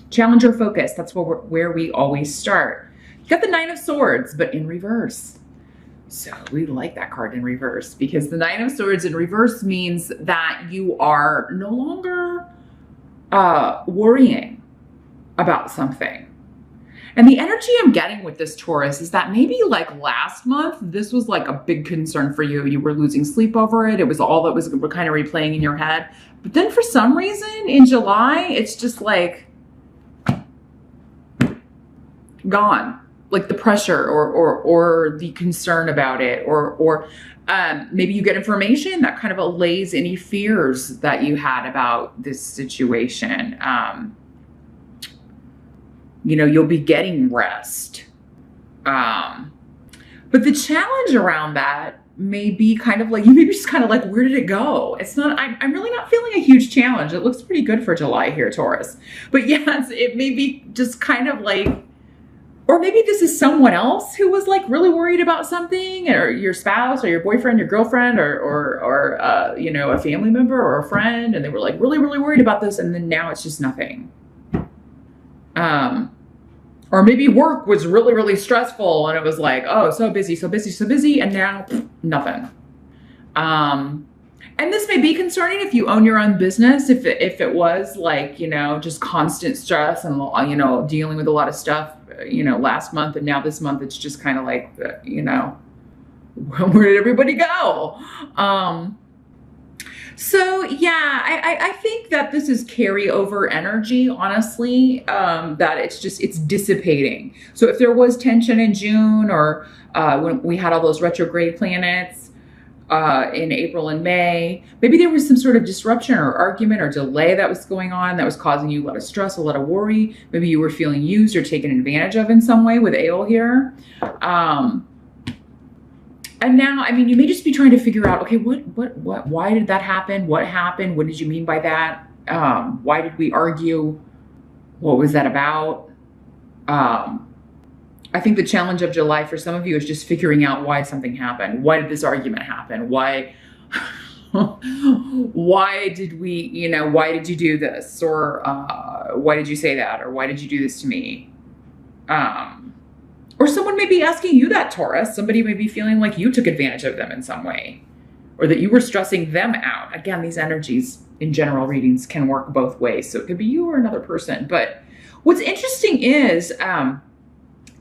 Challenge or focus. That's where we always start. You got the Nine of Swords, but in reverse. So we like that card in reverse because the Nine of Swords in reverse means that you are no longer worrying about something. And the energy I'm getting with this Taurus is that maybe like last month, this was like a big concern for you. You were losing sleep over it. It was all that was kind of replaying in your head. But then for some reason in July, it's just like gone. Like the pressure or the concern about it, or maybe you get information that kind of allays any fears that you had about this situation. You know, you'll be getting rest. But the challenge around that may be kind of like, you may be just kind of like, where did it go? It's not, I'm really not feeling a huge challenge. It looks pretty good for July here, Taurus. But yes, it may be just kind of like, or maybe this is someone else who was like really worried about something, or your spouse or your boyfriend, your girlfriend, or you know, a family member or a friend. And they were like really, really worried about this. And then now it's just nothing. Or maybe work was really, really stressful and it was like, oh, so busy, so busy, so busy. And now nothing. And this may be concerning if you own your own business, if it was like, you know, just constant stress and, you know, dealing with a lot of stuff, you know, last month, and now this month, it's just kind of like, you know, where did everybody go? So yeah, I think that this is carryover energy, honestly, that it's dissipating. So if there was tension in June, or when we had all those retrograde planets in April and May, maybe there was some sort of disruption or argument or delay that was going on that was causing you a lot of stress, a lot of worry. Maybe you were feeling used or taken advantage of in some way with Ale here. And now, I mean, you may just be trying to figure out, okay, why did that happen? What happened? What did you mean by that? Why did we argue? What was that about? I think the challenge of July for some of you is just figuring out why something happened. Why did this argument happen? Why did we, you know, why did you do this? Or why did you say that? Or why did you do this to me? Or someone may be asking you that, Taurus. Somebody may be feeling like you took advantage of them in some way, or that you were stressing them out. Again, these energies in general readings can work both ways. So it could be you or another person. But what's interesting is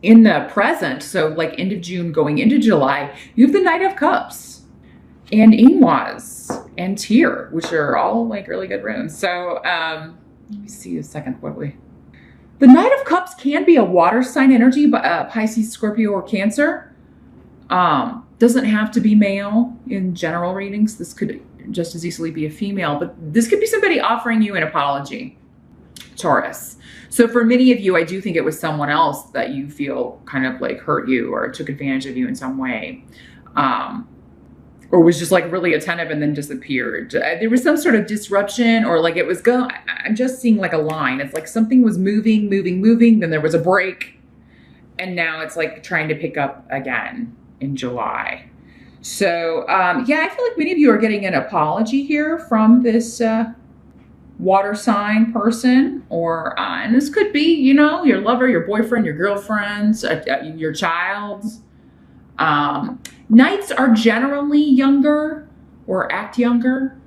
in the present, so like end of June going into July, you have the Knight of Cups and Ingwas and Tyr, which are all like really good runes. So let me see a second. The Knight of Cups can be a water sign energy, but Pisces, Scorpio, or Cancer. Doesn't have to be male in general readings. This could just as easily be a female, but this could be somebody offering you an apology, Taurus. So for many of you, I do think it was someone else that you feel kind of like hurt you or took advantage of you in some way. Or was just like really attentive and then disappeared. There was some sort of disruption, or like it was going, I'm just seeing like a line. It's like something was moving, then there was a break. And now it's like trying to pick up again in July. So yeah, I feel like many of you are getting an apology here from this water sign person, or, and this could be, you know, your lover, your boyfriend, your girlfriend, your child. Knights are generally younger or act younger,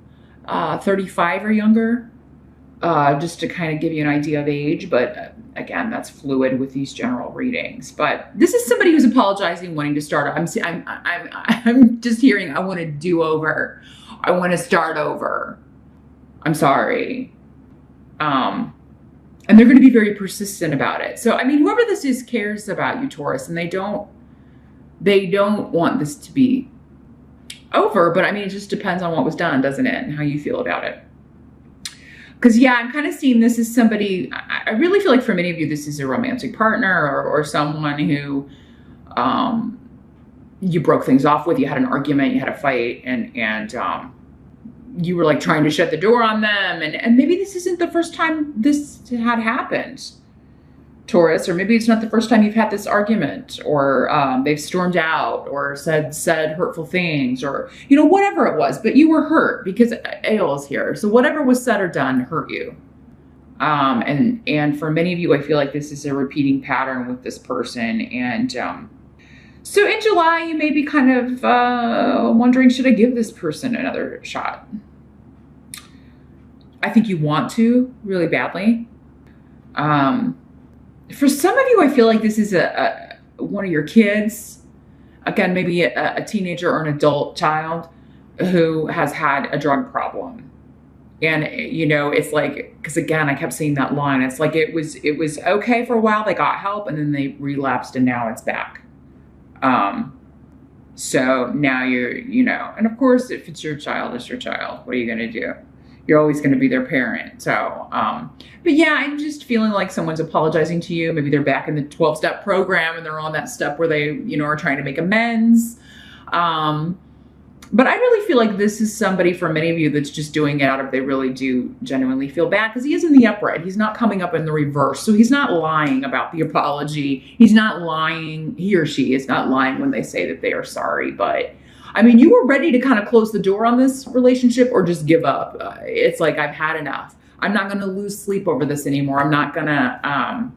35 or younger, just to kind of give you an idea of age. But again, that's fluid with these general readings. But this is somebody who's apologizing, wanting to start. I'm just hearing, I want to do over. I want to start over. I'm sorry. And they're going to be very persistent about it. So, I mean, whoever this is cares about you, Taurus, and they don't want this to be over, but I mean, it just depends on what was done, doesn't it? And how you feel about it. Because yeah, I'm kind of seeing this as somebody, I really feel like for many of you, this is a romantic partner or someone who you broke things off with. You had an argument, you had a fight, and you were like trying to shut the door on them. And maybe this isn't the first time this had happened, Taurus, or maybe it's not the first time you've had this argument, or they've stormed out or said hurtful things, or, you know, whatever it was, but you were hurt because Ale is here. So whatever was said or done hurt you. And for many of you, I feel like this is a repeating pattern with this person. And so in July, you may be kind of wondering, should I give this person another shot? I think you want to really badly. For some of you, I feel like this is one of your kids. Again, maybe a teenager or an adult child who has had a drug problem. And, you know, it's like, because again, I kept seeing that line. It's like it was okay for a while. They got help and then they relapsed and now it's back. So now you know, and of course, if it's your child, it's your child. What are you going to do? You're always going to be their parent. So, but yeah, I'm just feeling like someone's apologizing to you. Maybe they're back in the 12-step program and they're on that step where they, you know, are trying to make amends. But I really feel like this is somebody for many of you that's just doing it out of they really do genuinely feel bad, because he is in the upright. He's not coming up in the reverse. So he's not lying about the apology. He's not lying. He or she is not lying when they say that they are sorry. But I mean, you were ready to kind of close the door on this relationship or just give up. It's like, I've had enough. I'm not going to lose sleep over this anymore. I'm not going to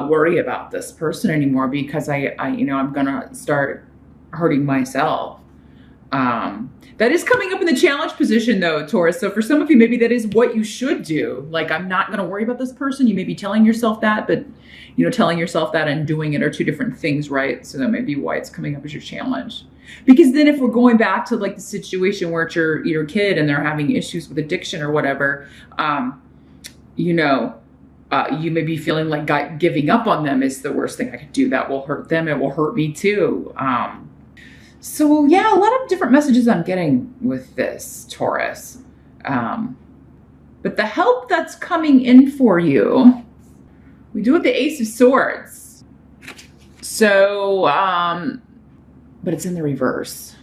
worry about this person anymore because you know, I'm going to start hurting myself. That is coming up in the challenge position though, Taurus. So for some of you, maybe that is what you should do. Like, I'm not going to worry about this person. You may be telling yourself that, but you know, telling yourself that and doing it are two different things, right? So that may be why it's coming up as your challenge. Because then if we're going back to like the situation where it's your kid and they're having issues with addiction or whatever, you know, you may be feeling like giving up on them is the worst thing I could do. That will hurt them. It will hurt me too. So yeah, a lot of different messages I'm getting with this, Taurus. But the help that's coming in for you, we do have the Ace of Swords. So, but it's in the reverse.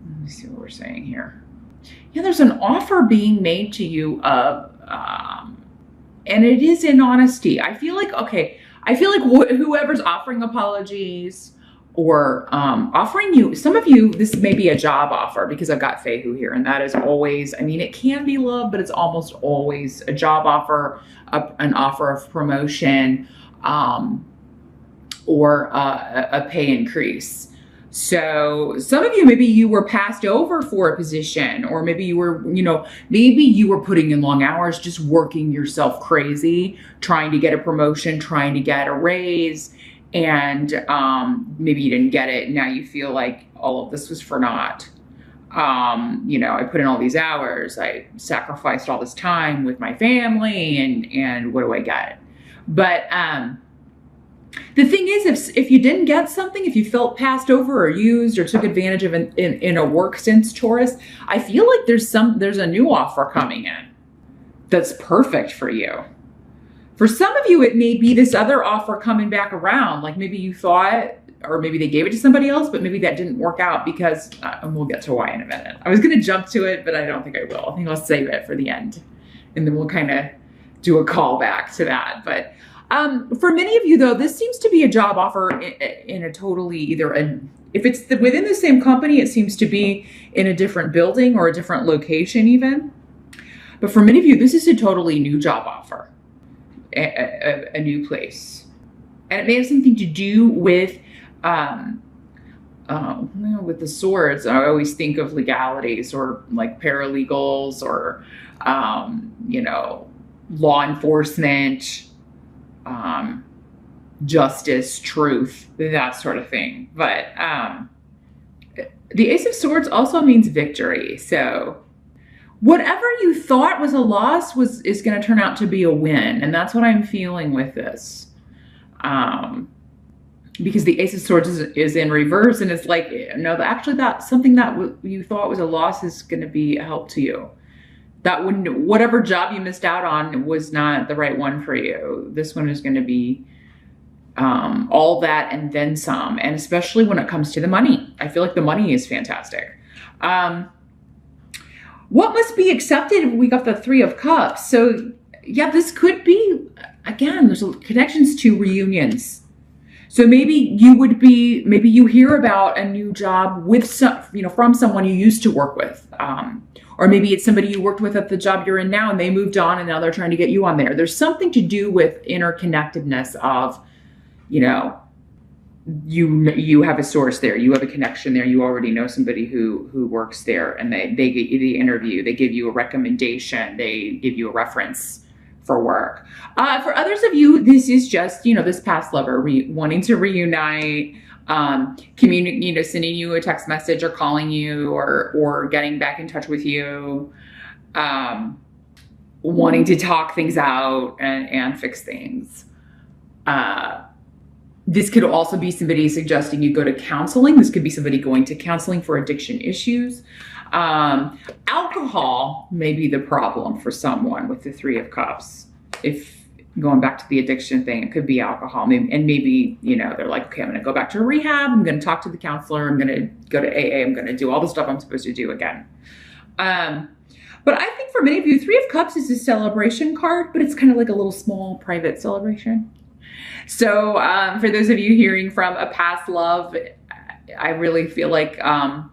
Let me see what we're saying here. Yeah, there's an offer being made to you of, and it is in honesty. I feel like, okay, whoever's offering apologies or offering you, some of you, this may be a job offer because I've got Fehu here, and that is always, I mean, it can be love, but it's almost always a job offer, an offer of promotion, or a pay increase. So some of you, maybe you were passed over for a position, or maybe you were, you know, maybe you were putting in long hours, just working yourself crazy, trying to get a promotion, trying to get a raise, and maybe you didn't get it. Now you feel like all of this was for naught. You know, I put in all these hours, I sacrificed all this time with my family, and what do I get? But the thing is, if you didn't get something, if you felt passed over or used or took advantage of in a work sense, Taurus, I feel like there's a new offer coming in that's perfect for you. For some of you, it may be this other offer coming back around. Like maybe you thought, or maybe they gave it to somebody else, but maybe that didn't work out because, and we'll get to why in a minute. I was going to jump to it, but I don't think I will. I think I'll save it for the end, and then we'll kind of do a call back to that. But for many of you, though, this seems to be a job offer in a totally if it's within the same company, it seems to be in a different building or a different location even. But for many of you, this is a totally new job offer, a new place. And it may have something to do with, with the swords. I always think of legalities or like paralegals or, you know, law enforcement, justice, truth, that sort of thing. But the Ace of Swords also means victory. So whatever you thought was a loss is going to turn out to be a win. And that's what I'm feeling with this. Because the Ace of Swords is in reverse, and it's like, no, actually that something that you thought was a loss is going to be a help to you. Whatever job you missed out on was not the right one for you. This one is going to be all that and then some, and especially when it comes to the money. I feel like the money is fantastic. What must be accepted? We got the Three of Cups. So yeah, this could be, again, there's connections to reunions. So maybe you hear about a new job with from someone you used to work with, Or maybe it's somebody you worked with at the job you're in now and they moved on and now they're trying to get you on there. There's something to do with interconnectedness of, you know, you have a source there, you have a connection there, you already know somebody who works there, and they get you the interview, they give you a recommendation, they give you a reference for work. For others of you, this is just, you know, this past lover wanting to reunite, communicating, you know, sending you a text message or calling you or getting back in touch with you, wanting to talk things out and fix things. This could also be somebody suggesting you go to counseling. This could be somebody going to counseling for addiction issues. Alcohol may be the problem for someone with the Three of Cups. If going back to the addiction thing, it could be alcohol. And maybe, you know, they're like, okay, I'm going to go back to rehab. I'm going to talk to the counselor. I'm going to go to AA. I'm going to do all the stuff I'm supposed to do again. But I think for many of you, Three of Cups is a celebration card, but it's kind of like a little small private celebration. So for those of you hearing from a past love, I really feel like you're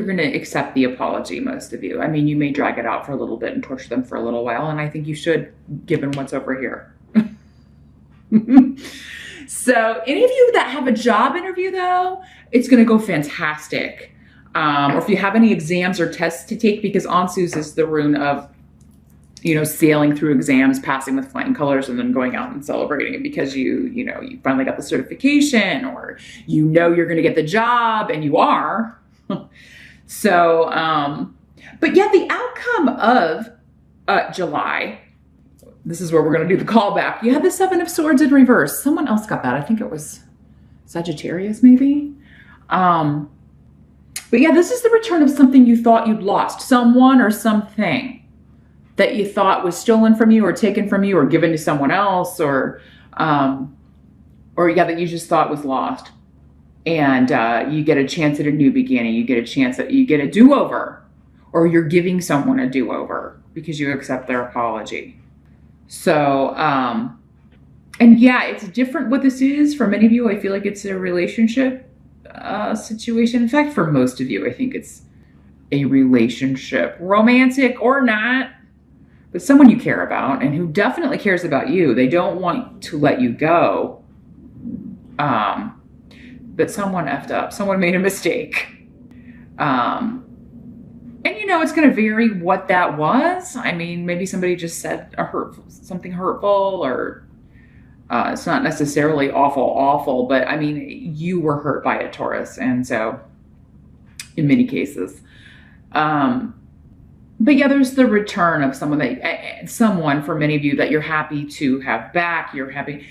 going to accept the apology, most of you. I mean, you may drag it out for a little bit and torture them for a little while, and I think you should, given what's over here. So any of you that have a job interview, though, it's going to go fantastic. Or if you have any exams or tests to take, because Ansus is the rune of, you know, sailing through exams, passing with flying colors, and then going out and celebrating it because you finally got the certification, or you know you're going to get the job, and you are. So, but yeah, the outcome of July, this is where we're going to do the callback. You had the Seven of Swords in reverse. Someone else got that. I think it was Sagittarius, maybe. But yeah, this is the return of something you thought you'd lost, someone or something that you thought was stolen from you or taken from you or given to someone else, or yeah, that you just thought was lost. And you get a chance at a new beginning. You get a chance at, you get a do-over, or you're giving someone a do-over because you accept their apology. So, and yeah, it's different what this is. For many of you, I feel like it's a relationship situation. In fact, for most of you, I think it's a relationship, romantic or not, but someone you care about and who definitely cares about you. They don't want to let you go. But someone effed up. Someone made a mistake. And you know, it's going to vary what that was. I mean, maybe somebody just said something hurtful, or it's not necessarily awful, but I mean, you were hurt by a Taurus. And so in many cases, but yeah, there's the return of someone for many of you that you're happy to have back. You're happy.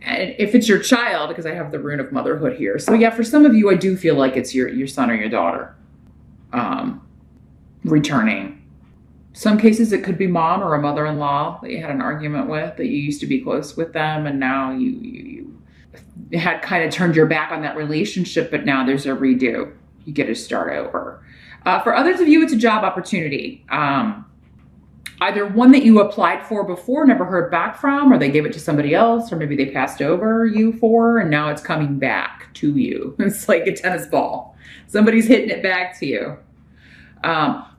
And if it's your child, because I have the rune of motherhood here. So yeah, for some of you, I do feel like it's your son or your daughter returning. Some cases it could be mom or a mother-in-law that you had an argument with, that you used to be close with them, and now you had kind of turned your back on that relationship, but now there's a redo. You get to start over. For others of you, it's a job opportunity. Either one that you applied for before, never heard back from, or they gave it to somebody else, or maybe they passed over you for, and now it's coming back to you. It's like a tennis ball. Somebody's hitting it back to you.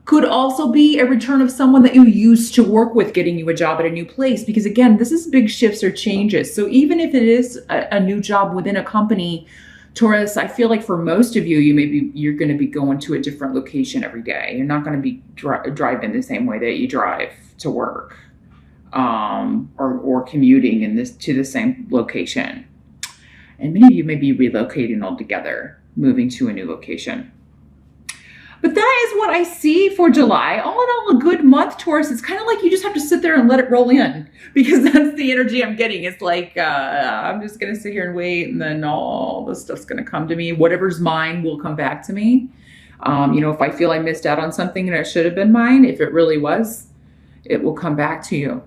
Could also be a return of someone that you used to work with, getting you a job at a new place. Because again, this is big shifts or changes. So even if it is a new job within a company, Taurus, I feel like for most of you, you're going to be going to a different location every day. You're not going to be driving the same way that you drive to work, or commuting to the same location. And many of you may be relocating altogether, moving to a new location. But that is what I see for July. All in all, a good month, Taurus. It's kind of like you just have to sit there and let it roll in, because that's the energy I'm getting. It's like, I'm just going to sit here and wait, and then all this stuff's going to come to me. Whatever's mine will come back to me. You know, if I feel I missed out on something and it should have been mine, if it really was, it will come back to you.